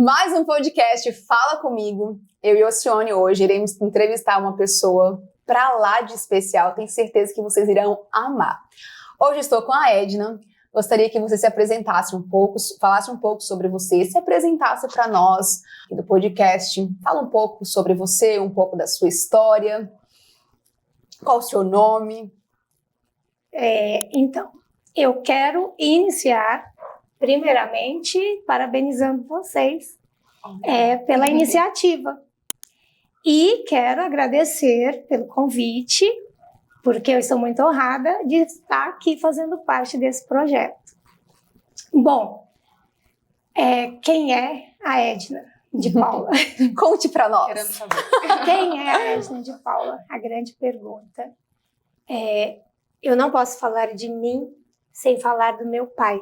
Mais um podcast Fala Comigo. Eu e Oceane hoje iremos entrevistar uma pessoa pra lá de especial. Tenho certeza que vocês irão amar. Hoje estou com a Edna. Gostaria que você se apresentasse um pouco, falasse um pouco sobre você, se apresentasse para nós do podcast. Fala um pouco sobre você, um pouco da sua história. Qual o seu nome? Então, eu quero iniciar, primeiramente, parabenizando vocês pela iniciativa. E quero agradecer pelo convite, porque eu estou muito honrada de estar aqui fazendo parte desse projeto. Bom, quem é a Edna de Paula? Conte para nós. Querendo saber. Quem é a Edna de Paula? A grande pergunta. Eu não posso falar de mim sem falar do meu pai,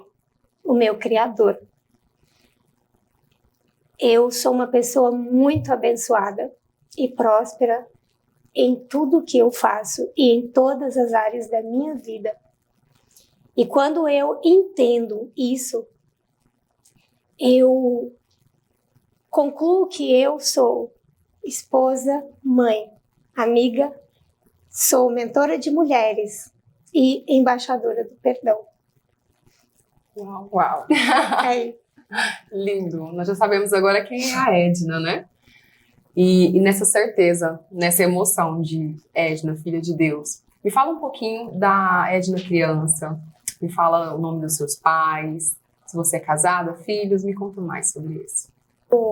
o meu criador. Eu sou uma pessoa muito abençoada e próspera em tudo que eu faço e em todas as áreas da minha vida. E quando eu entendo isso, eu concluo que eu sou esposa, mãe, amiga, sou mentora de mulheres e embaixadora do perdão. Uau. É. Lindo. Nós já sabemos agora quem é a Edna, né? E nessa certeza, nessa emoção de Edna, filha de Deus. Me fala um pouquinho da Edna criança. Me fala o nome dos seus pais. Se você é casada, filhos, me conta mais sobre isso.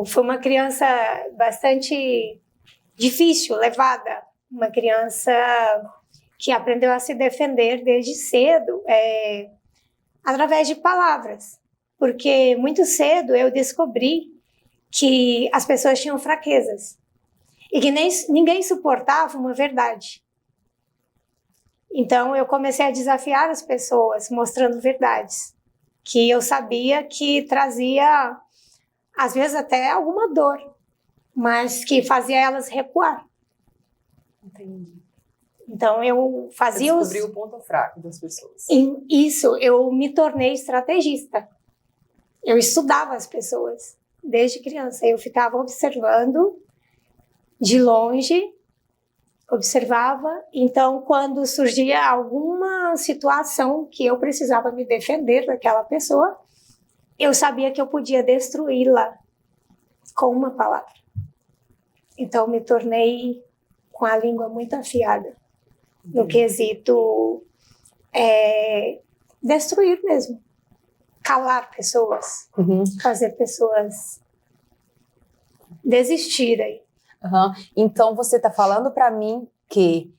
Foi uma criança bastante difícil, levada. Uma criança que aprendeu a se defender desde cedo, através de palavras. Porque muito cedo eu descobri que as pessoas tinham fraquezas e que ninguém suportava uma verdade. Então eu comecei a desafiar as pessoas, mostrando verdades que eu sabia que trazia, às vezes até alguma dor, mas que fazia elas recuar. Entendi. Então eu fazia Você descobriu o ponto fraco das pessoas. Isso, eu me tornei estrategista. Eu estudava as pessoas desde criança. Eu ficava observando de longe, observava. Então, quando surgia alguma situação que eu precisava me defender daquela pessoa, eu sabia que eu podia destruí-la com uma palavra. Então, me tornei com a língua muito afiada no quesito destruir mesmo, calar pessoas, fazer pessoas desistirem. Então você está falando para mim que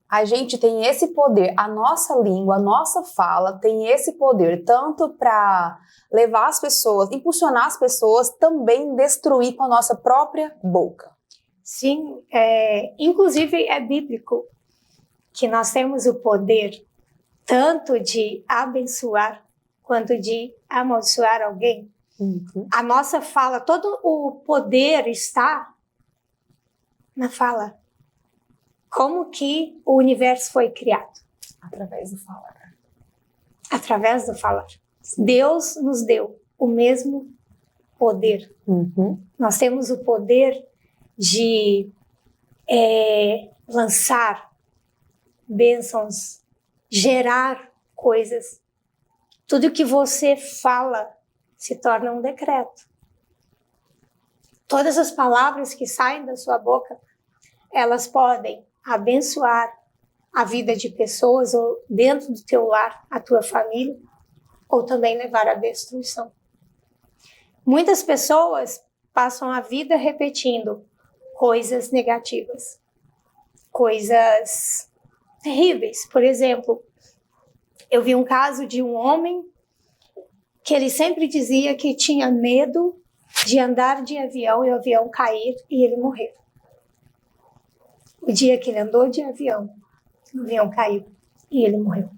a gente tem esse poder, a nossa língua, a nossa fala tem esse poder tanto para levar as pessoas, impulsionar as pessoas, também destruir com a nossa própria boca. Sim, inclusive é bíblico que nós temos o poder tanto de abençoar quanto de amaldiçoar alguém. A nossa fala, todo o poder está na fala. Como que o universo foi criado? Através do falar. Através do falar. Deus nos deu o mesmo poder. Nós temos o poder de lançar bênçãos, gerar coisas. Tudo que você fala se torna um decreto. Todas as palavras que saem da sua boca, elas podem abençoar a vida de pessoas ou dentro do teu lar, a tua família, ou também levar à destruição. Muitas pessoas passam a vida repetindo coisas negativas, coisas terríveis. Por exemplo, eu vi um caso de um homem que ele sempre dizia que tinha medo de andar de avião e o avião cair e ele morrer. O dia que ele andou de avião, o avião caiu e ele morreu.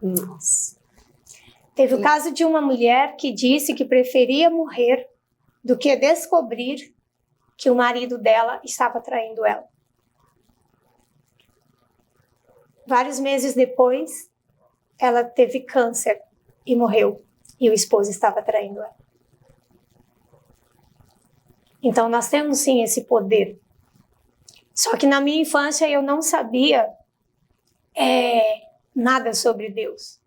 Nossa. Teve o caso de uma mulher que disse que preferia morrer do que descobrir que o marido dela estava traindo ela. Vários meses depois, ela teve câncer e morreu. E o esposo estava traindo ela. Então, nós temos sim esse poder. Só que na minha infância eu não sabia nada sobre Deus.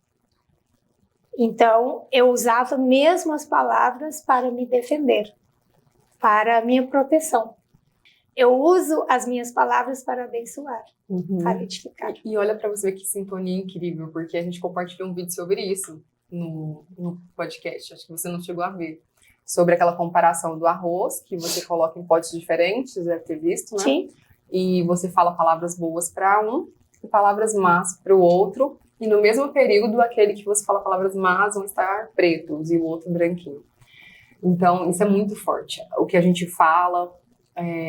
Então, eu usava mesmo as palavras para me defender, para a minha proteção. Eu uso as minhas palavras para abençoar, para edificar. E olha para você ver que sintonia incrível, porque a gente compartilhou um vídeo sobre isso no podcast, acho que você não chegou a ver. Sobre aquela comparação do arroz, que você coloca em potes diferentes, deve ter visto, né? Sim. E você fala palavras boas para um e palavras más para o outro. E no mesmo período, aquele que você fala palavras más vão estar pretos e o outro branquinho. Então, isso é muito forte. O que a gente fala,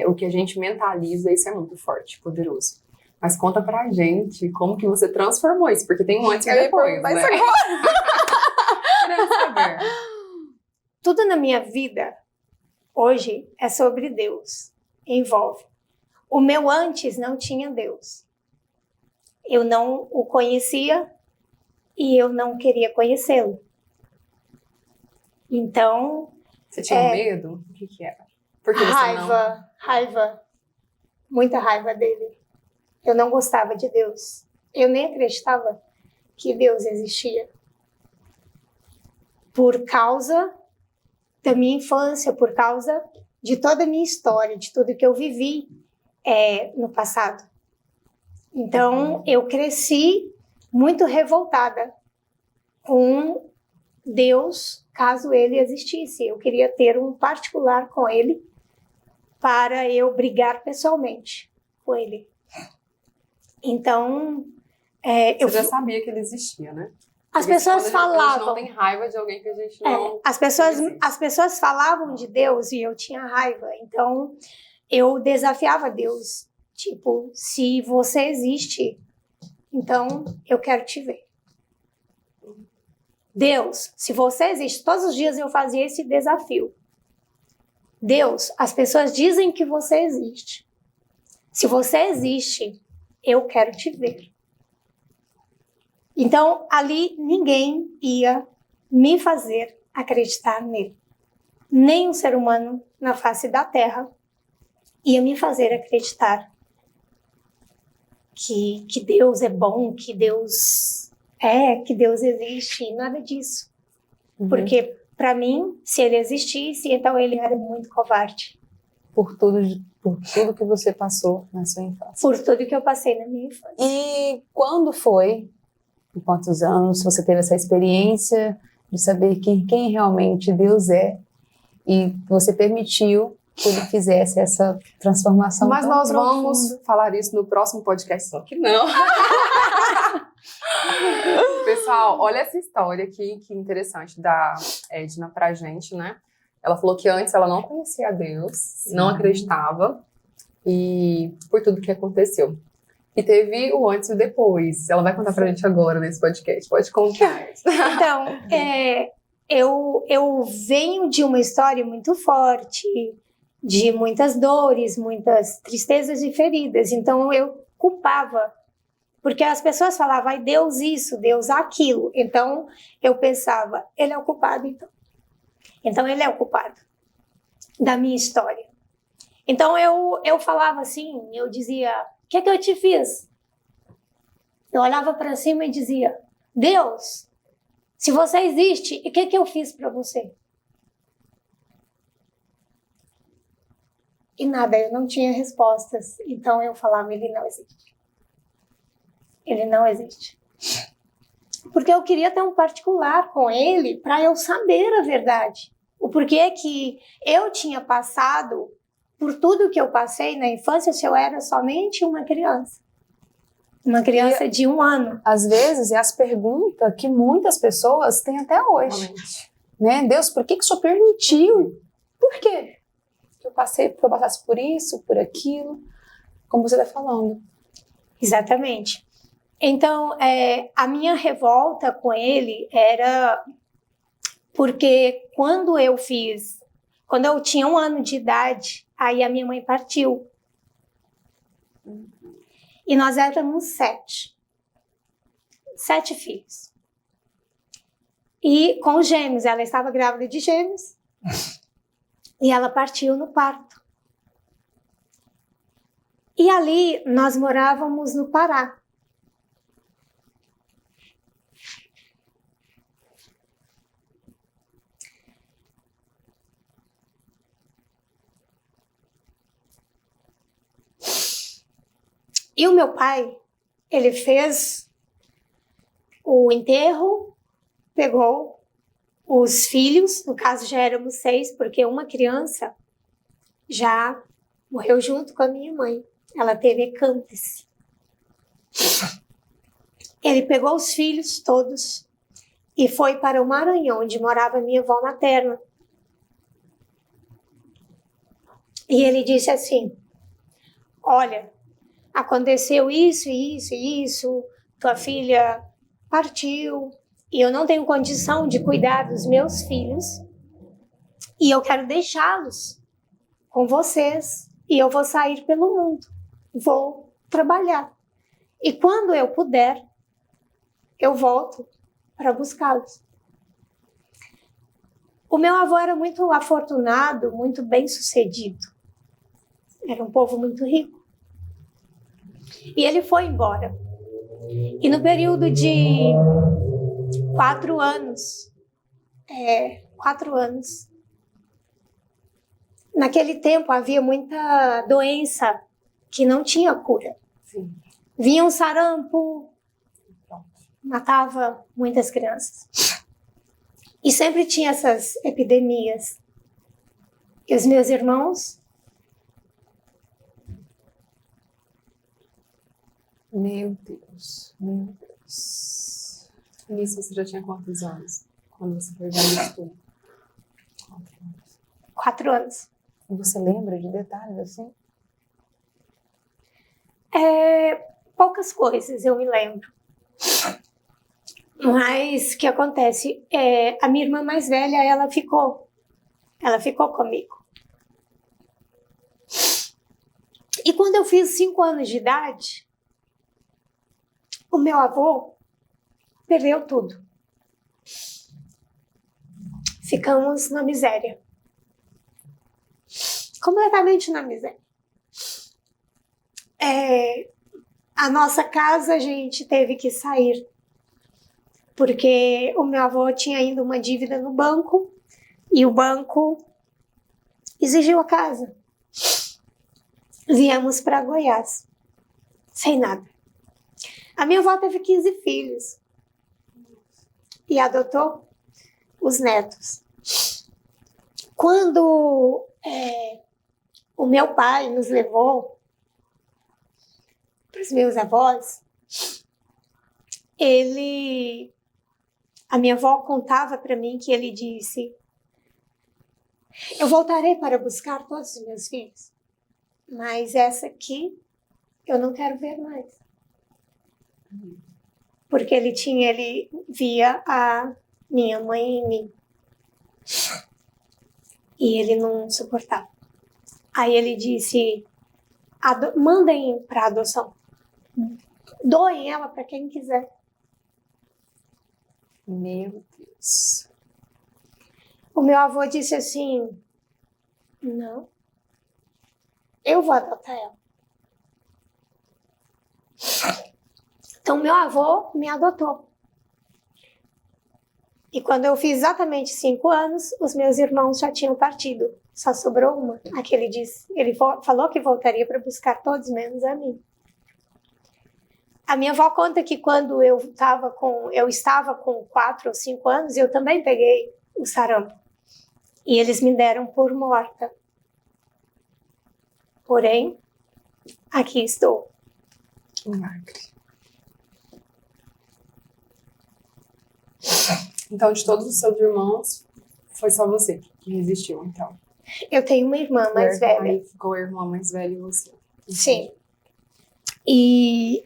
o que a gente mentaliza, isso é muito forte, poderoso. Mas conta pra gente como que você transformou isso, porque tem um antes e depois, né? Queremos saber. Tudo na minha vida, hoje, é sobre Deus. Envolve. O meu antes não tinha Deus. Eu não o conhecia e eu não queria conhecê-lo. Então... Você tinha medo? O que era? Porque você raiva. Muita raiva dele. Eu não gostava de Deus. Eu nem acreditava que Deus existia. Por causa da minha infância, por causa de toda a minha história, de tudo que eu vivi no passado. Então, eu cresci muito revoltada com Deus, caso ele existisse. Eu queria ter um particular com ele para eu brigar pessoalmente com ele. Então, você já sabia que ele existia, né? As pessoas falavam. A gente não tem raiva de alguém que a gente não. As pessoas falavam de Deus e eu tinha raiva. Então, eu desafiava Deus. Tipo, se você existe, então eu quero te ver. Deus, se você existe, todos os dias eu fazia esse desafio. Deus, as pessoas dizem que você existe. Se você existe, eu quero te ver. Então, ali ninguém ia me fazer acreditar nele. Nem um ser humano na face da terra ia me fazer acreditar que Deus é bom, que Deus existe, nada disso. Porque, para mim, se ele existisse, então ele era muito covarde. Por tudo que você passou na sua infância. Por tudo que eu passei na minha infância. E quando foi, em quantos anos, você teve essa experiência de saber quem realmente Deus é e você permitiu que ele fizesse essa transformação? Mas tão nós profunda. vamos falar isso no próximo podcast, só que não. Pessoal, olha essa história aqui, que interessante, da Edna pra gente, né? Ela falou que antes ela não conhecia a Deus, não acreditava, e por tudo que aconteceu. E teve o antes e o depois. Ela vai contar pra gente agora nesse podcast. Pode contar. Então, eu venho de uma história muito forte, de muitas dores, muitas tristezas e feridas. Então, eu culpava. Porque as pessoas falavam, ai, Deus isso, Deus aquilo. Então, eu pensava, ele é o culpado, então. Então, ele é o culpado da minha história. Então, eu falava assim, eu dizia, o que eu te fiz? Eu olhava para cima e dizia, Deus, se você existe, o que eu fiz para você? E nada, eu não tinha respostas. Então, eu falava, ele não existe. Ele não existe. Porque eu queria ter um particular com ele para eu saber a verdade. O porquê que eu tinha passado por tudo que eu passei na infância se eu era somente uma criança. Uma criança de 1 ano. Às vezes, é as perguntas que muitas pessoas têm até hoje. Realmente. Né? Deus, por que o Senhor permitiu? Por quê? Que eu passasse por isso, por aquilo, como você está falando. Exatamente. Então, a minha revolta com ele era porque quando eu tinha 1 ano de idade, aí a minha mãe partiu. E nós éramos 7. 7 filhos. E com gêmeos, ela estava grávida de gêmeos. E ela partiu no parto. E ali nós morávamos no Pará. E o meu pai, ele fez o enterro, pegou os filhos, no caso já éramos 6, porque uma criança já morreu junto com a minha mãe. Ela teve ecâmpse. Ele pegou os filhos todos e foi para o Maranhão, onde morava minha avó materna. E ele disse assim: olha, aconteceu isso, isso e isso, tua filha partiu e eu não tenho condição de cuidar dos meus filhos e eu quero deixá-los com vocês e eu vou sair pelo mundo, vou trabalhar. E quando eu puder, eu volto para buscá-los. O meu avô era muito afortunado, muito bem-sucedido. Era um povo muito rico. E ele foi embora. E no período de 4 anos, naquele tempo havia muita doença que não tinha cura. Sim. Vinha um sarampo, matava muitas crianças. E sempre tinha essas epidemias. E os meus irmãos, Meu Deus, meu Deus. Nisso você já tinha quantos anos? Quando você foi ver isso tudo? 4 anos. 4 anos. E você lembra de detalhes assim? Poucas coisas eu me lembro. Mas o que acontece? A minha irmã mais velha, ela ficou comigo. E quando eu fiz 5 anos de idade, o meu avô perdeu tudo. Ficamos na miséria. Completamente na miséria. A nossa casa, a gente teve que sair, porque o meu avô tinha ainda uma dívida no banco e o banco exigiu a casa. Viemos para Goiás, sem nada. A minha avó teve 15 filhos e adotou os netos. Quando o meu pai nos levou para os meus avós, a minha avó contava para mim que ele disse: eu voltarei para buscar todos os meus filhos, mas essa aqui eu não quero ver mais. Porque ele via a minha mãe em mim. E ele não suportava. Aí ele disse: mandem para adoção. Doem ela para quem quiser. Meu Deus. O meu avô disse assim: não, eu vou adotar ela. Então, meu avô me adotou. E quando eu fiz exatamente 5 anos, os meus irmãos já tinham partido. Só sobrou uma. Ele falou que voltaria para buscar todos, menos a mim. A minha avó conta que quando eu estava com 4 ou 5 anos, eu também peguei o sarampo. E eles me deram por morta. Porém, aqui estou. Milagre. Então, de todos os seus irmãos, foi só você que resistiu, então. Eu tenho uma irmã mais velha. Aí ficou a irmã mais velha e você. Sim. E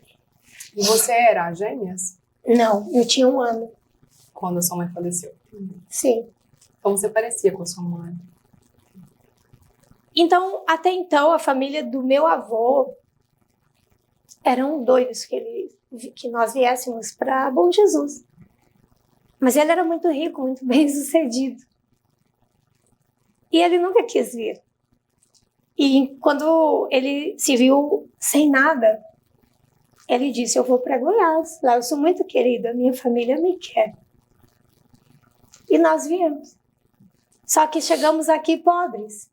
você era gêmeas? não, eu tinha 1 ano. Quando a sua mãe faleceu? Sim. Então você parecia com a sua mãe? Então, até então, a família do meu avô eram doidos que nós viéssemos para Bom Jesus. Mas ele era muito rico, muito bem sucedido. E ele nunca quis vir. E quando ele se viu sem nada, ele disse, eu vou para Goiás, lá eu sou muito querida, minha família me quer. E nós viemos. Só que chegamos aqui pobres.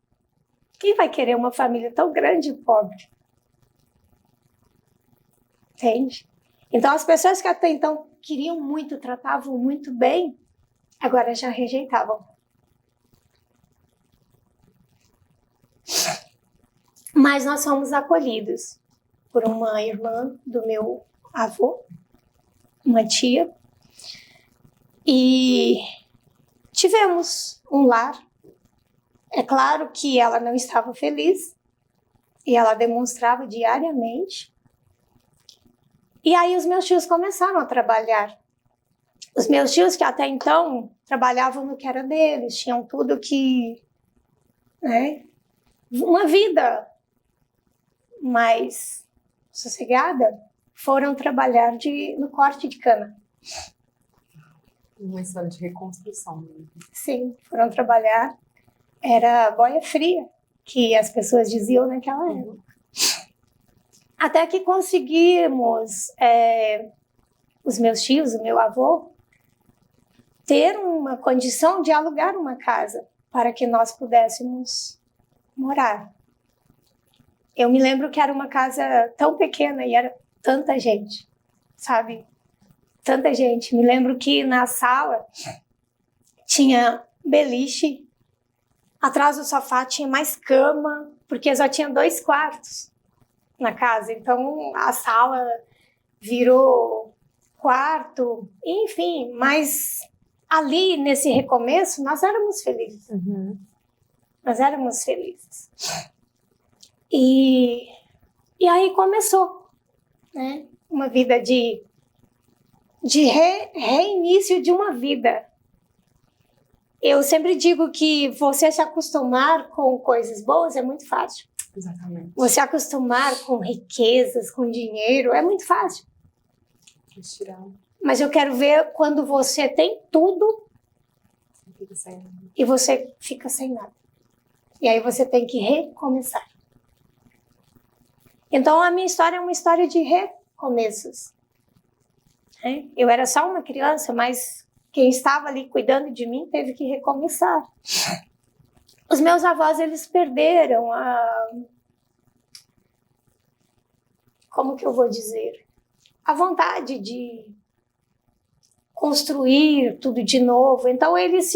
Quem vai querer uma família tão grande e pobre? Entende? Então as pessoas que até então queriam muito, tratavam muito bem, agora já rejeitavam. Mas nós fomos acolhidos por uma irmã do meu avô, uma tia, e tivemos um lar. É claro que ela não estava feliz, e ela demonstrava diariamente. E aí os meus tios começaram a trabalhar. Os meus tios que até então trabalhavam no que era deles, tinham tudo que... né, uma vida mais sossegada, foram trabalhar no corte de cana. Uma história de reconstrução. Sim, foram trabalhar. Era boia fria, que as pessoas diziam naquela época. Até que conseguimos, os meus tios, o meu avô, ter uma condição de alugar uma casa para que nós pudéssemos morar. Eu me lembro que era uma casa tão pequena e era tanta gente, sabe? Tanta gente. Me lembro que na sala tinha beliche, atrás do sofá tinha mais cama, porque só tinha 2 quartos na casa. Então a sala virou quarto, enfim. Mas ali, nesse recomeço, nós éramos felizes. Uhum. Nós éramos felizes. E aí começou, né? Uma vida de reinício de uma vida. Eu sempre digo que você se acostumar com coisas boas é muito fácil. Exatamente. Você acostumar com riquezas, com dinheiro, é muito fácil. Mas eu quero ver quando você tem tudo e você fica sem nada. E aí você tem que recomeçar. Então a minha história é uma história de recomeços. Eu era só uma criança, mas quem estava ali cuidando de mim teve que recomeçar. Os meus avós, eles perderam como que eu vou dizer? A vontade de construir tudo de novo. Então eles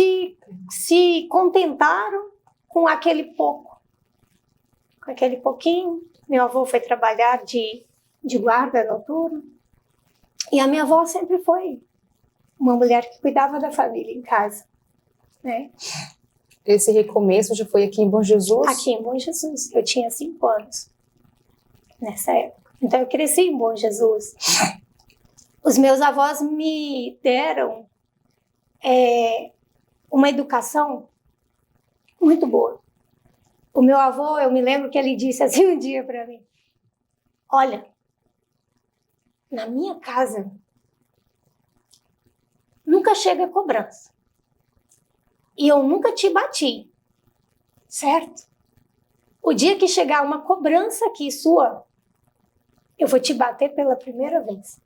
se contentaram com aquele pouco. Com aquele pouquinho. Meu avô foi trabalhar de guarda noturno. E a minha avó sempre foi uma mulher que cuidava da família em casa, né? Esse recomeço já foi aqui em Bom Jesus? Aqui em Bom Jesus. Eu tinha 5 anos nessa época. Então eu cresci em Bom Jesus. Os meus avós me deram uma educação muito boa. O meu avô, eu me lembro que ele disse assim um dia para mim: olha, na minha casa nunca chega cobrança. E eu nunca te bati, certo? O dia que chegar uma cobrança aqui sua, eu vou te bater pela primeira vez.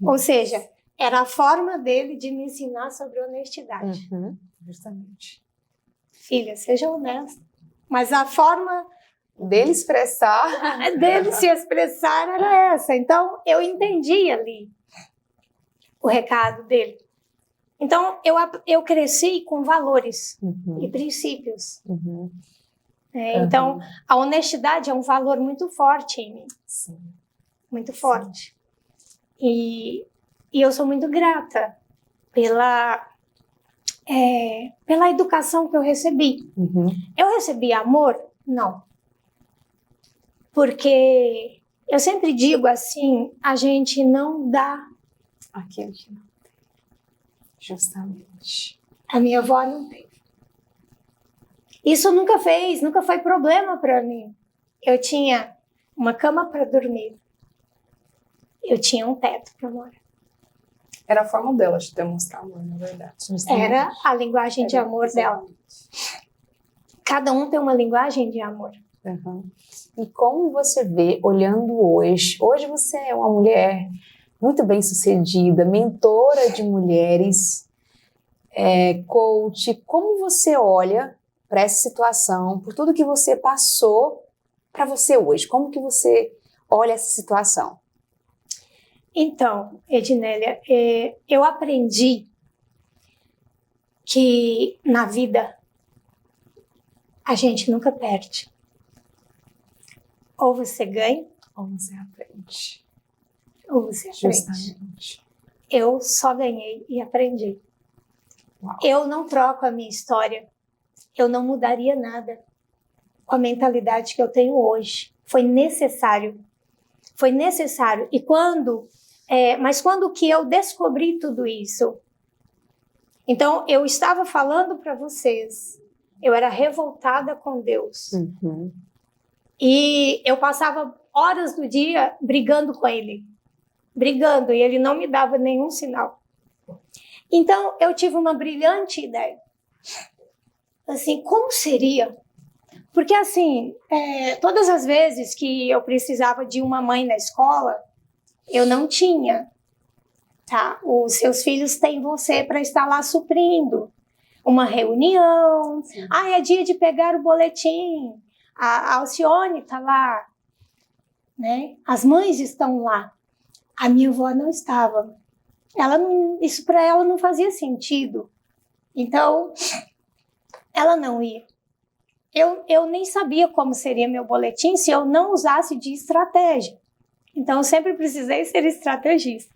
Ou seja, era a forma dele de me ensinar sobre honestidade. Uhum, justamente. Filha, seja honesta. Mas a forma dele expressar, dele se expressar era essa. Então, eu entendi ali o recado dele. Então, eu cresci com valores e princípios. Então, a honestidade é um valor muito forte em mim. Sim. Muito forte. E eu sou muito grata pela educação que eu recebi. Eu recebi amor? Não. Porque eu sempre digo assim, a gente não dá aquilo que não tem. Justamente. A minha avó não teve. Isso nunca foi problema para mim. Eu tinha uma cama para dormir. Eu tinha um teto para morar. Era a forma dela de demonstrar amor, na verdade. Era a linguagem de amor dela. Cada um tem uma linguagem de amor. Uhum. E como você vê, olhando hoje você é uma mulher muito bem sucedida, mentora de mulheres, coach, como você olha para essa situação, por tudo que você passou para você hoje? Como que você olha essa situação? Então, Ednélia, eu aprendi que na vida a gente nunca perde. Ou você ganha, Ou você aprende. ou você aprende. Justamente. Eu só ganhei e aprendi. Uau. Eu não troco a minha história. Eu não mudaria nada com a mentalidade que eu tenho hoje. Foi necessário. Foi necessário. E mas quando que eu descobri tudo isso? Então, eu estava falando para vocês, eu era revoltada com Deus. Uhum. E eu passava horas do dia brigando com ele. Brigando, e ele não me dava nenhum sinal. Então, eu tive uma brilhante ideia. Assim, como seria? Porque, assim, todas as vezes que eu precisava de uma mãe na escola, eu não tinha. Tá? Os seus filhos têm você para estar lá suprindo. Uma reunião. Sim. É dia de pegar o boletim. A Alcione está lá. Né? As mães estão lá. A minha avó não estava. Isso para ela não fazia sentido. Então, ela não ia. Eu nem sabia como seria meu boletim se eu não usasse de estratégia. Então, eu sempre precisei ser estrategista.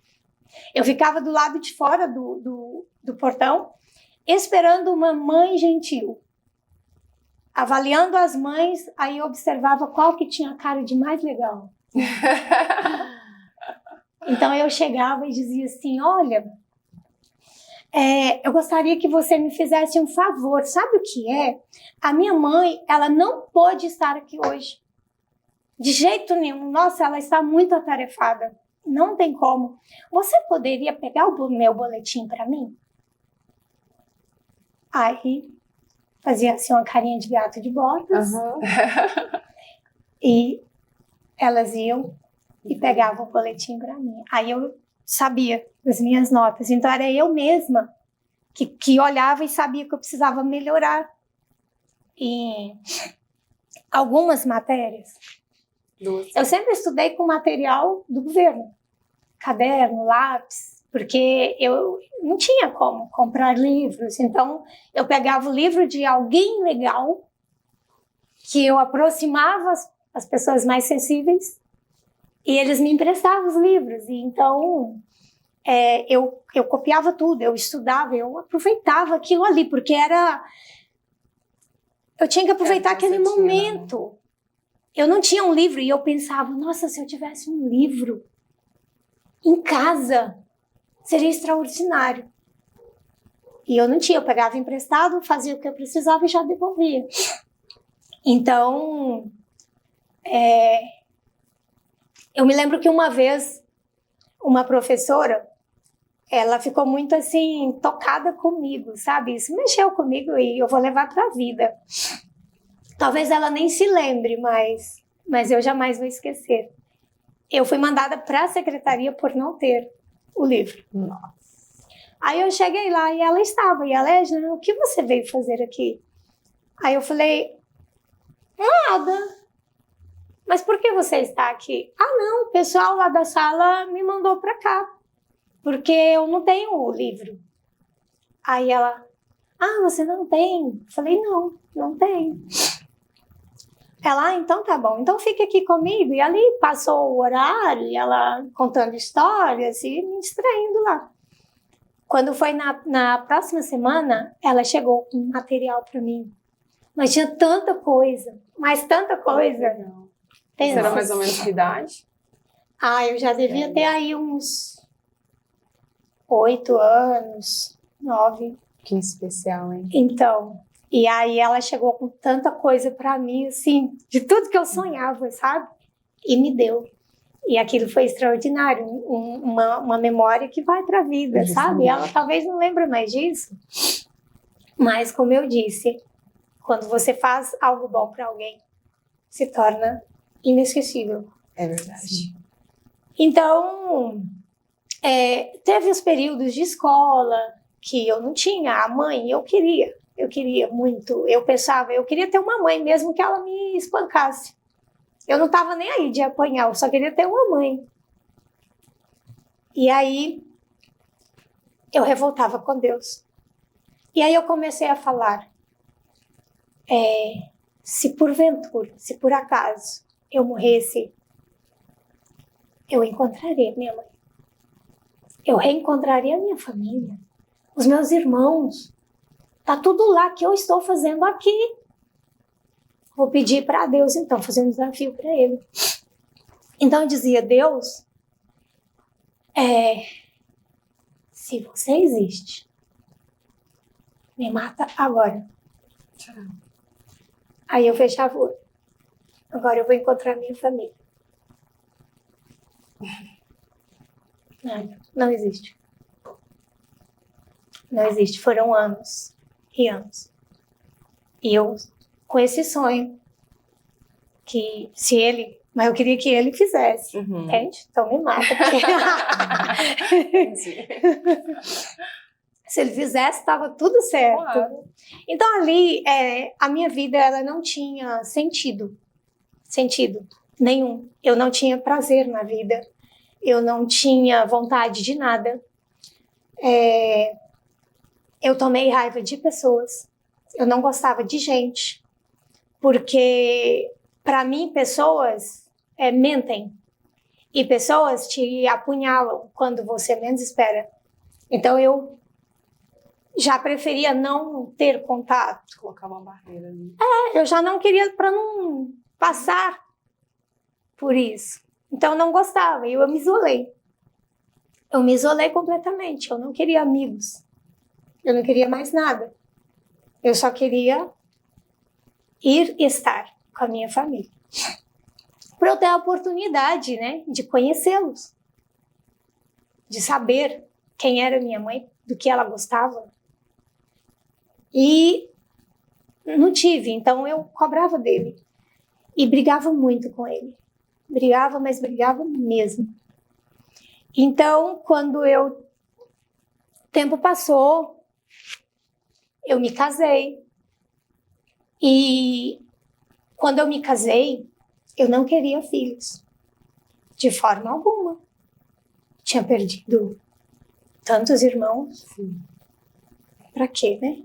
Eu ficava do lado de fora do portão, esperando uma mãe gentil. Avaliando as mães, aí eu observava qual que tinha a cara de mais legal. Então, eu chegava e dizia assim, olha, eu gostaria que você me fizesse um favor. Sabe o que é? A minha mãe, ela não pôde estar aqui hoje. De jeito nenhum. Nossa, ela está muito atarefada. Não tem como. Você poderia pegar o meu boletim para mim? Aí, fazia assim uma carinha de gato de botas. Uhum. E elas iam e pegavam o boletim para mim. Aí eu sabia das minhas notas. Então, era eu mesma que olhava e sabia que eu precisava melhorar em algumas matérias. Eu sempre estudei com material do governo. Caderno, lápis, porque eu não tinha como comprar livros. Então, eu pegava o livro de alguém legal, que eu aproximava as pessoas mais sensíveis, e eles me emprestavam os livros. E então, eu copiava tudo, eu estudava, eu aproveitava aquilo ali, porque eu tinha que aproveitar aquele momento. Eu não tinha um livro, e eu pensava, nossa, se eu tivesse um livro em casa, seria extraordinário. E eu não tinha, eu pegava emprestado, fazia o que eu precisava e já devolvia. Então, eu me lembro que uma vez, uma professora, ela ficou muito assim, tocada comigo, sabe? Isso mexeu comigo e eu vou levar para a vida. Talvez ela nem se lembre, mas eu jamais vou esquecer. Eu fui mandada para a secretaria por não ter o livro. Nossa. Aí eu cheguei lá e ela estava. E ela, Edna, o que você veio fazer aqui? Aí eu falei, nada. Mas por que você está aqui? Não, o pessoal lá da sala me mandou para cá. Porque eu não tenho o livro. Aí ela, você não tem? Eu falei, não tenho. Ela, então tá bom, então fica aqui comigo. E ali passou o horário, e ela contando histórias e me distraindo lá. Quando foi na próxima semana, ela chegou com material para mim. Mas tinha tanta coisa, mas tanta coisa. Você era mais ou menos que idade? Eu já devia ter aí uns 8 anos, 9. Que especial, hein? Então, e aí ela chegou com tanta coisa para mim, assim, de tudo que eu sonhava, sabe? E me deu. E aquilo foi extraordinário, uma memória que vai para a vida, sabe? Ela talvez não lembre mais disso, mas como eu disse, Quando você faz algo bom para alguém, se torna inesquecível. É verdade. Então, teve os períodos de escola que eu não tinha a mãe, eu queria muito. Eu pensava, eu queria ter uma mãe, mesmo que ela me espancasse. Eu não estava nem aí de apanhar, eu só queria ter uma mãe. E aí, eu revoltava com Deus. E aí eu comecei a falar, se porventura, se por acaso eu morresse, eu encontraria minha mãe. Eu reencontraria a minha família, os meus irmãos. Tá tudo lá que eu estou fazendo aqui. Vou pedir para Deus, então, fazer um desafio para Ele. Então eu dizia, Deus, se você existe, me mata agora. Aí eu fechava o olho. Agora eu vou encontrar minha família. Não existe. Não existe. Foram anos e anos. E eu, com esse sonho, que se ele... Mas eu queria que ele fizesse. Entende? Então me mata. Entendi. Se ele fizesse, estava tudo certo. Claro. Então ali, a minha vida ela não tinha sentido nenhum. Eu não tinha prazer na vida. Eu não tinha vontade de nada. Eu tomei raiva de pessoas. Eu não gostava de gente. Porque, para mim, pessoas mentem. E pessoas te apunhalam quando você menos espera. Então, eu já preferia não ter contato. Colocar uma barreira ali. Eu já não queria, para não passar por isso. Então, eu não gostava. E eu me isolei. Eu me isolei completamente. Eu não queria amigos. Eu não queria mais nada. Eu só queria ir estar com a minha família. Para eu ter a oportunidade, né, de conhecê-los. De saber quem era minha mãe, do que ela gostava. E não tive, então eu cobrava dele. E brigava muito com ele. Brigava, mas brigava mesmo. Então, quando o tempo passou, eu me casei. E quando eu me casei, eu não queria filhos. De forma alguma. Tinha perdido tantos irmãos. Pra quê, né?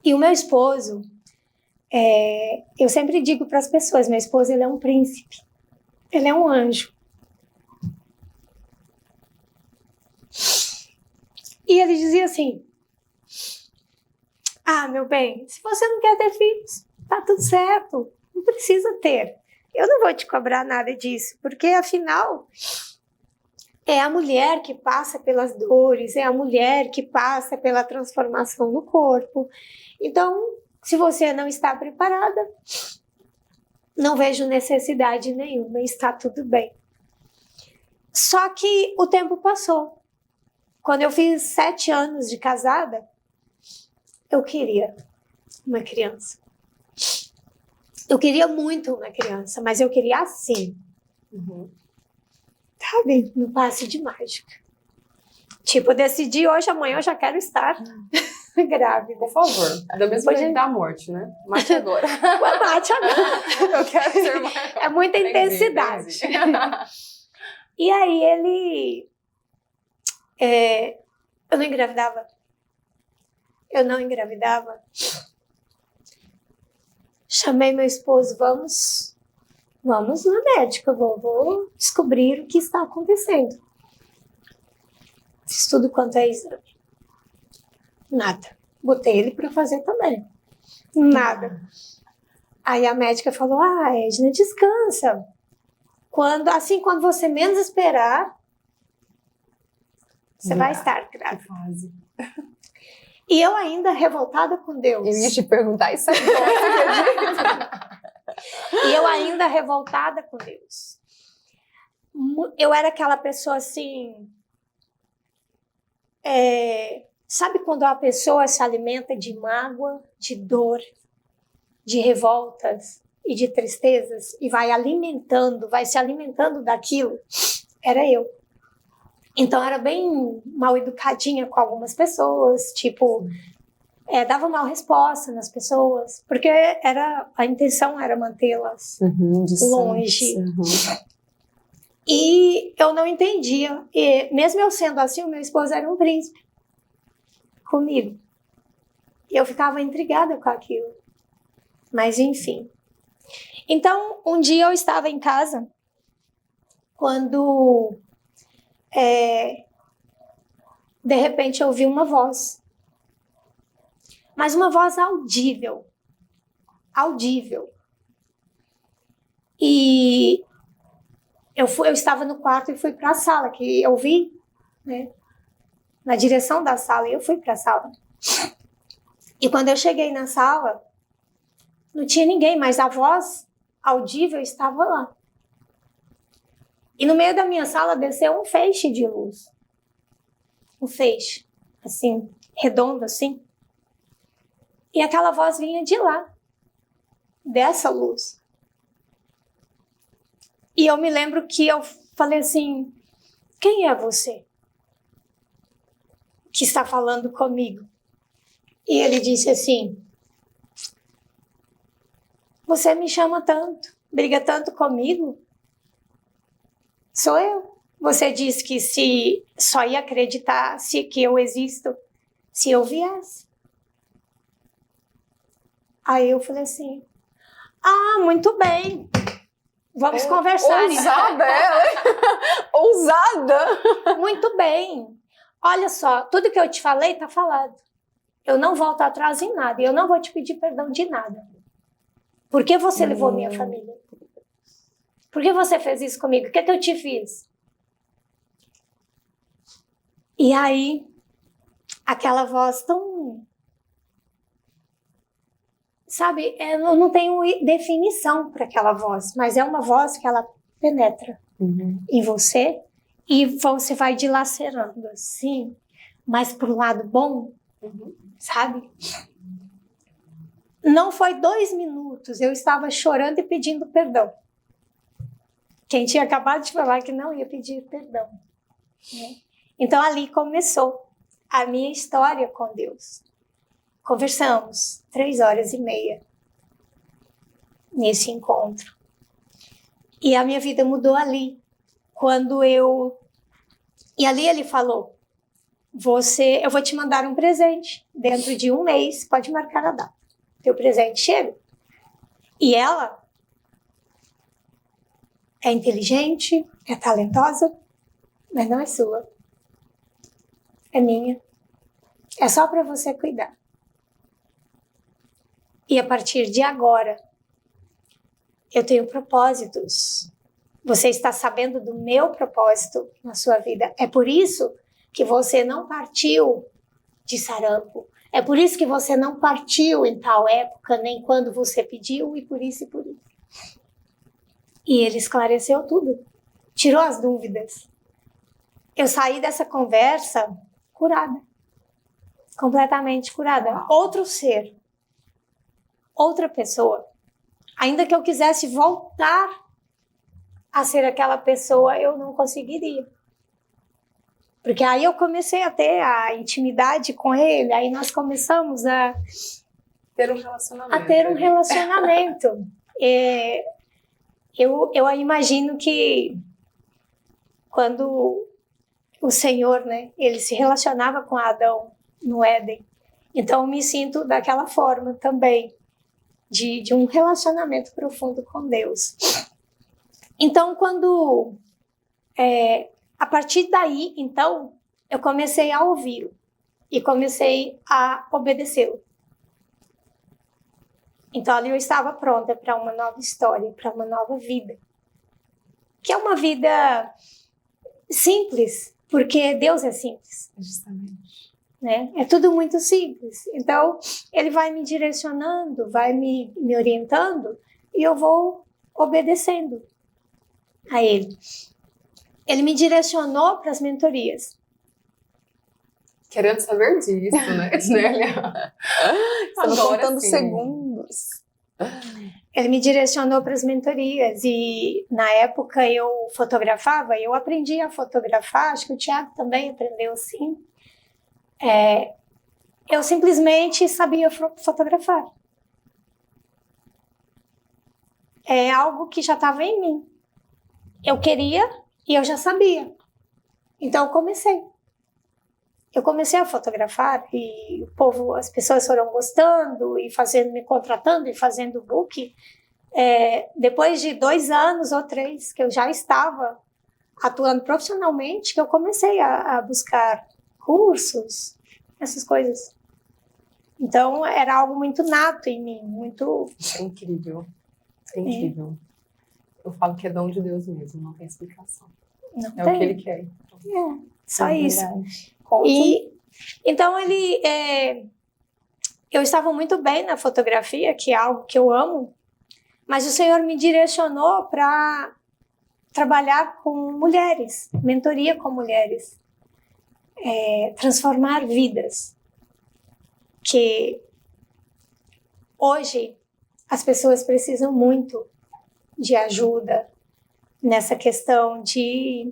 E o meu esposo, eu sempre digo para as pessoas, meu esposo ele é um príncipe. Ele é um anjo. E ele dizia assim, meu bem, se você não quer ter filhos, tá tudo certo, não precisa ter. Eu não vou te cobrar nada disso, porque afinal é a mulher que passa pelas dores, é a mulher que passa pela transformação no corpo. Então, se você não está preparada, não vejo necessidade nenhuma, está tudo bem. Só que o tempo passou. Quando eu fiz 7 anos de casada, eu queria uma criança. Eu queria muito uma criança, mas eu queria assim. Sabe? No passe de mágica. Tipo, eu decidi hoje, amanhã eu já quero estar grávida. Por favor, da mesma jeito da morte, né? Mate agora. Mate agora. Eu quero ser maior. É muita intensidade. E aí ele... eu não engravidava. Chamei meu esposo, vamos na médica, vou descobrir o que está acontecendo. Fiz tudo quanto é exame. Nada. Botei ele para fazer também. Nada. Aí a médica falou, Edna, descansa. Quando você menos esperar, você vai estar grávida. E eu ainda revoltada com Deus. Eu ia te perguntar isso agora. E eu ainda revoltada com Deus. Eu era aquela pessoa assim... sabe quando a pessoa se alimenta de mágoa, de dor, de revoltas e de tristezas e vai se alimentando daquilo, era eu. Então era bem mal educadinha com algumas pessoas, tipo, dava mal resposta nas pessoas, porque a intenção era mantê-las longe. E eu não entendia. E mesmo eu sendo assim, o meu esposo era um príncipe comigo. E eu ficava intrigada com aquilo. Mas enfim. Então, um dia eu estava em casa, quando de repente eu ouvi uma voz. Mas uma voz audível. Audível. E eu estava no quarto e fui para a sala, que eu vi, né, na direção da sala, e eu fui para a sala. E quando eu cheguei na sala, não tinha ninguém, mas a voz audível estava lá. E no meio da minha sala desceu um feixe de luz. Um feixe, assim, redondo, assim. E aquela voz vinha de lá, dessa luz. E eu me lembro que eu falei assim, quem é você que está falando comigo? E ele disse assim, você me chama tanto, briga tanto comigo? Sou eu. Você disse que se só ia acreditar que eu existo se eu viesse. Aí eu falei assim, muito bem, vamos conversar. Ousada ela, ousada. Muito bem, olha só, tudo que eu te falei está falado. Eu não volto atrás em nada, e eu não vou te pedir perdão de nada. Por que você levou minha família? Por que você fez isso comigo? O que eu te fiz? E aí, aquela voz tão... Sabe, eu não tenho definição para aquela voz, mas é uma voz que ela penetra em você e você vai dilacerando assim, mas pro lado bom, sabe? Não foi 2 minutos, eu estava chorando e pedindo perdão. Quem tinha acabado de falar que não ia pedir perdão, né? Então ali começou a minha história com Deus. Conversamos 3h30 nesse encontro. E a minha vida mudou ali. E ali ele falou, eu vou te mandar um presente. Dentro de 1 mês, pode marcar a data. Teu presente chega. E ela é inteligente, é talentosa, mas não é sua. É minha. É só para você cuidar. E a partir de agora, eu tenho propósitos. Você está sabendo do meu propósito na sua vida. É por isso que você não partiu de sarampo. É por isso que você não partiu em tal época, nem quando você pediu, e por isso e por isso. E ele esclareceu tudo. Tirou as dúvidas. Eu saí dessa conversa curada. Completamente curada. Outro ser. Outra pessoa. Ainda que eu quisesse voltar a ser aquela pessoa, eu não conseguiria. Porque aí eu comecei a ter a intimidade com ele, aí nós começamos a ter um relacionamento. Eu imagino que quando o Senhor, né, ele se relacionava com Adão no Éden, então eu me sinto daquela forma também. De um relacionamento profundo com Deus. Então, a partir daí, então, eu comecei a ouvi-lo e comecei a obedecê-lo. Então, ali eu estava pronta para uma nova história, para uma nova vida. Que é uma vida simples, porque Deus é simples. Justamente. Né? É tudo muito simples. Então, ele vai me direcionando, vai me orientando e eu vou obedecendo a ele. Ele me direcionou para as mentorias. Querendo saber disso, né, Nélia? Estamos contando segundos. Ele me direcionou para as mentorias e na época eu fotografava, eu aprendi a fotografar, acho que o Tiago também aprendeu assim. Eu simplesmente sabia fotografar. É algo que já estava em mim. Eu queria e eu já sabia. Então eu comecei a fotografar e o povo, as pessoas foram gostando e me contratando e fazendo book. Depois de 2 anos ou 3 que eu já estava atuando profissionalmente, que eu comecei a buscar cursos, essas coisas. Então era algo muito nato em mim, muito... É incrível. É incrível. Eu falo que é dom de Deus mesmo, não tem explicação. Não É tem. o que ele quer. Só isso. Verdade. E então eu estava muito bem na fotografia, que é algo que eu amo, mas o Senhor me direcionou para trabalhar com mulheres, mentoria com mulheres, transformar vidas. Que hoje as pessoas precisam muito de ajuda nessa questão de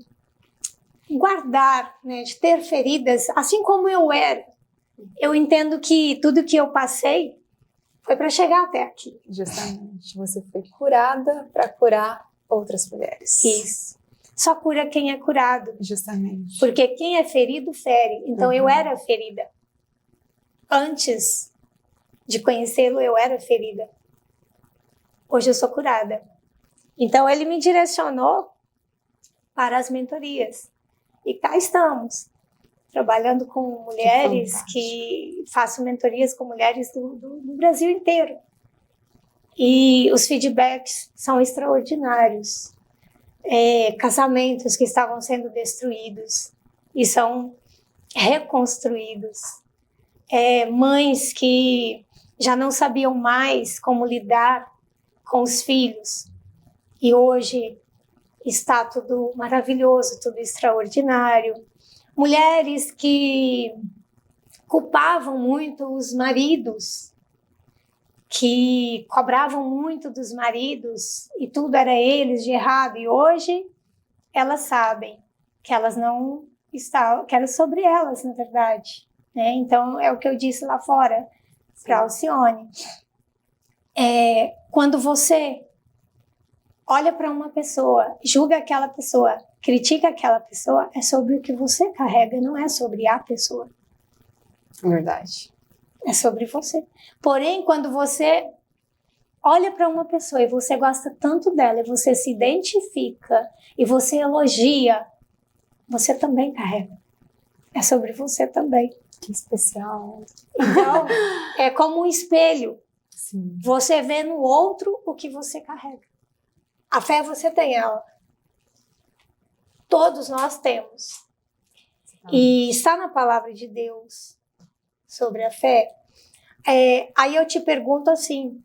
guardar, né, de ter feridas, assim como eu era. Eu entendo que tudo que eu passei foi para chegar até aqui. Justamente. Você foi curada para curar outras mulheres. Isso. Só cura quem é curado. Justamente. Porque quem é ferido, fere. Então eu era ferida. Antes de conhecê-lo, eu era ferida. Hoje eu sou curada. Então ele me direcionou para as mentorias. E cá estamos, trabalhando com mulheres, que faço mentorias com mulheres do Brasil inteiro. E os feedbacks são extraordinários. Casamentos que estavam sendo destruídos e são reconstruídos. Mães que já não sabiam mais como lidar com os filhos. E hoje está tudo maravilhoso, tudo extraordinário. Mulheres que culpavam muito os maridos, que cobravam muito dos maridos e tudo era eles de errado. E hoje elas sabem que elas não estavam, que era sobre elas, na verdade. Né? Então é o que eu disse lá fora para a Alcione. Quando você olha para uma pessoa, julga aquela pessoa, critica aquela pessoa, é sobre o que você carrega, não é sobre a pessoa. Verdade. É sobre você. Porém, quando você olha para uma pessoa e você gosta tanto dela, e você se identifica, e você elogia, você também carrega. É sobre você também. Que especial. Então, é como um espelho. Sim. Você vê no outro o que você carrega. A fé você tem ela. Todos nós temos. E está na palavra de Deus sobre a fé. Aí eu te pergunto assim,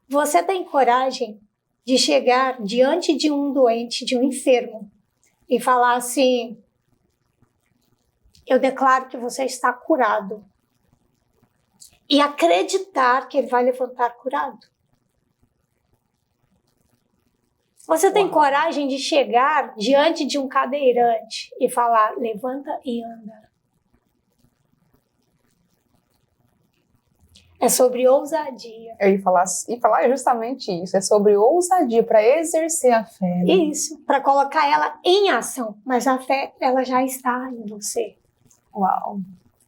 você tem coragem de chegar diante de um doente, de um enfermo, e falar assim, eu declaro que você está curado. E acreditar que ele vai levantar curado? Você tem coragem de chegar diante de um cadeirante e falar, levanta e anda? É sobre ousadia. Eu ia falar justamente isso. É sobre ousadia, para exercer a fé. Né? Isso, para colocar ela em ação. Mas a fé, ela já está em você. Uau,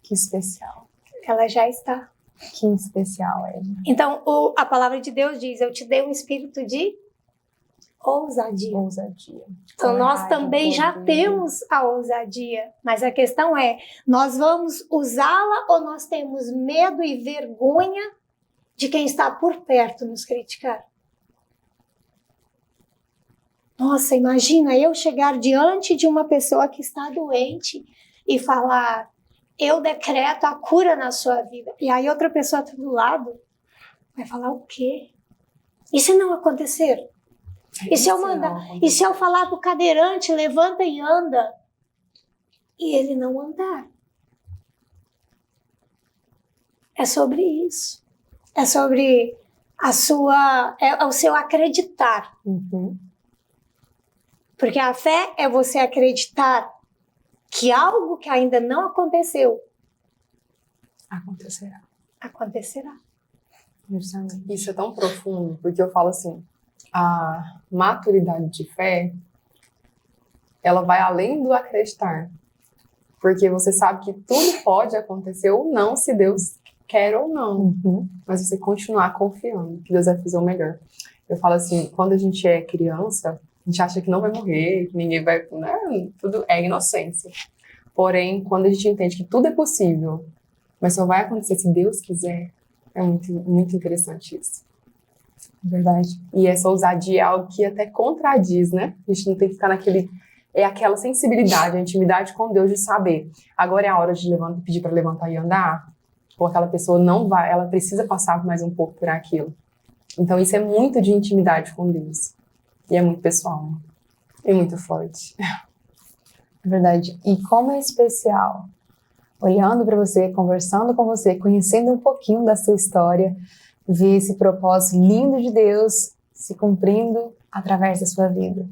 que especial. Ela já está. Que especial, Edna. Então, a palavra de Deus diz, eu te dei um espírito de ousadia. Ousadia. Então, nós também já temos a ousadia, mas a questão é, nós vamos usá-la ou nós temos medo e vergonha de quem está por perto nos criticar? Nossa, imagina eu chegar diante de uma pessoa que está doente e falar, eu decreto a cura na sua vida. E aí outra pessoa do lado vai falar o quê? E se não acontecer? E se eu mandar? E se eu falar para o cadeirante, levanta e anda, e ele não andar? É sobre isso. É sobre é o seu acreditar. Uhum. Porque a fé é você acreditar que algo que ainda não aconteceu acontecerá. Justamente. Isso é tão profundo, porque eu falo assim, a maturidade de fé, ela vai além do acreditar. Porque você sabe que tudo pode acontecer ou não, se Deus quer ou não. Uhum. Mas você continuar confiando que Deus vai fazer o melhor. Eu falo assim, quando a gente é criança, a gente acha que não vai morrer, que ninguém vai... Né? Tudo é inocência. Porém, quando a gente entende que tudo é possível, mas só vai acontecer se Deus quiser, é muito, muito interessante isso. Verdade. E essa ousadia é algo que até contradiz, né? A gente não tem que ficar naquele... É aquela sensibilidade, a intimidade com Deus de saber. Agora é a hora de pedir para levantar e andar. Ou aquela pessoa não vai, ela precisa passar mais um pouco por aquilo. Então isso é muito de intimidade com Deus. E é muito pessoal, né? E muito forte. Verdade. E como é especial, olhando para você, conversando com você, conhecendo um pouquinho da sua história, ver esse propósito lindo de Deus se cumprindo através da sua vida,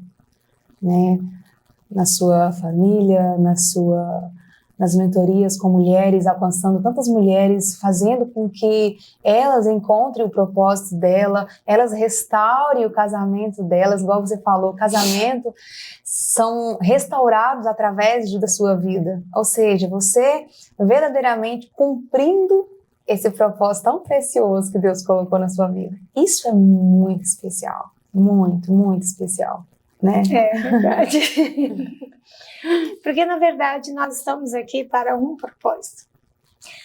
né? Na sua família, nas mentorias com mulheres, alcançando tantas mulheres, fazendo com que elas encontrem o propósito dela, elas restaurem o casamento delas, igual você falou, casamento são restaurados através da sua vida, ou seja, você verdadeiramente cumprindo esse propósito tão precioso que Deus colocou na sua vida. Isso é muito especial, muito, muito especial, né? É verdade. Porque, na verdade, nós estamos aqui para um propósito.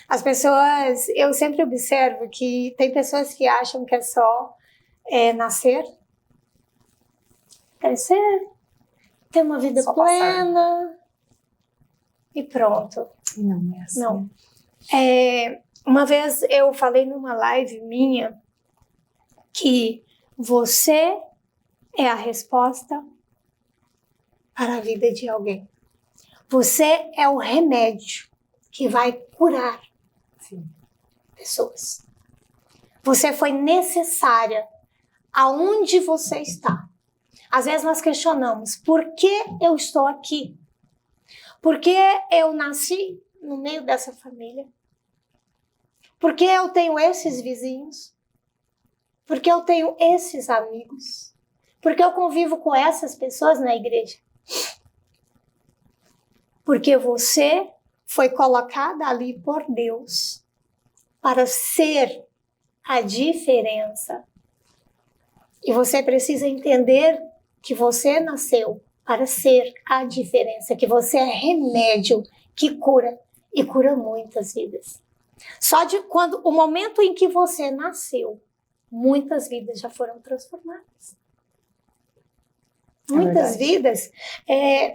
As pessoas, eu sempre observo que tem pessoas que acham que é só nascer, crescer, ter uma vida Só plena e pronto. Não é assim. Não. Uma vez eu falei numa live minha que você é a resposta para a vida de alguém. Você é o remédio que vai curar pessoas. Você foi necessária aonde você está. Às vezes nós questionamos, por que eu estou aqui? Por que eu nasci no meio dessa família? Por que eu tenho esses vizinhos? Por que eu tenho esses amigos? Por que eu convivo com essas pessoas na igreja? Porque você foi colocada ali por Deus para ser a diferença. E você precisa entender que você nasceu para ser a diferença, que você é remédio que cura e cura muitas vidas. Só de quando o momento em que você nasceu, muitas vidas já foram transformadas. Muitas vidas,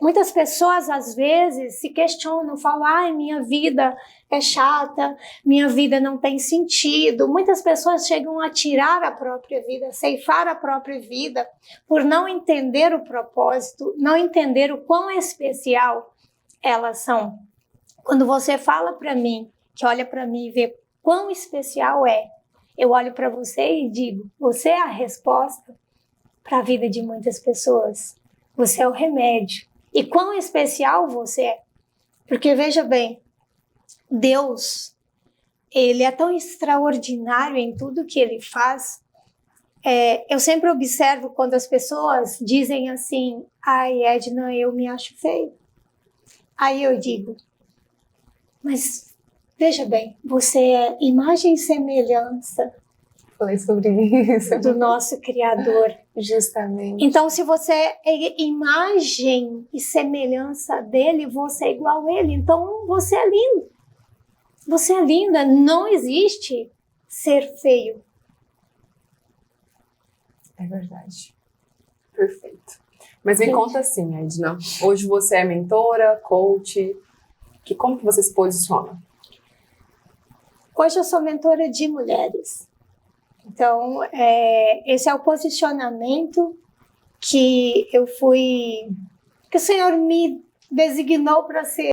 muitas pessoas às vezes se questionam, falam, ai, minha vida é chata, minha vida não tem sentido. Muitas pessoas chegam a tirar a própria vida, ceifar a própria vida, por não entender o propósito, não entender o quão especial elas são. Quando você fala para mim, que olha para mim e vê quão especial é, eu olho para você e digo, você é a resposta para a vida de muitas pessoas. Você é o remédio. E quão especial você é. Porque veja bem, Deus, ele é tão extraordinário em tudo que ele faz. Eu sempre observo quando as pessoas dizem assim, ai, Edna, eu me acho feio. Aí eu digo, mas veja bem, você é imagem e semelhança. Falei sobre isso. Do nosso Criador. Justamente. Então, se você é imagem e semelhança dele, você é igual a ele. Então, você é lindo. Você é linda. Não existe ser feio. É verdade. Perfeito. Mas me conta assim, Edna. Hoje você é mentora, coach. Como que você se posiciona? Hoje eu sou mentora de mulheres. Então, esse é o posicionamento que o Senhor me designou para ser.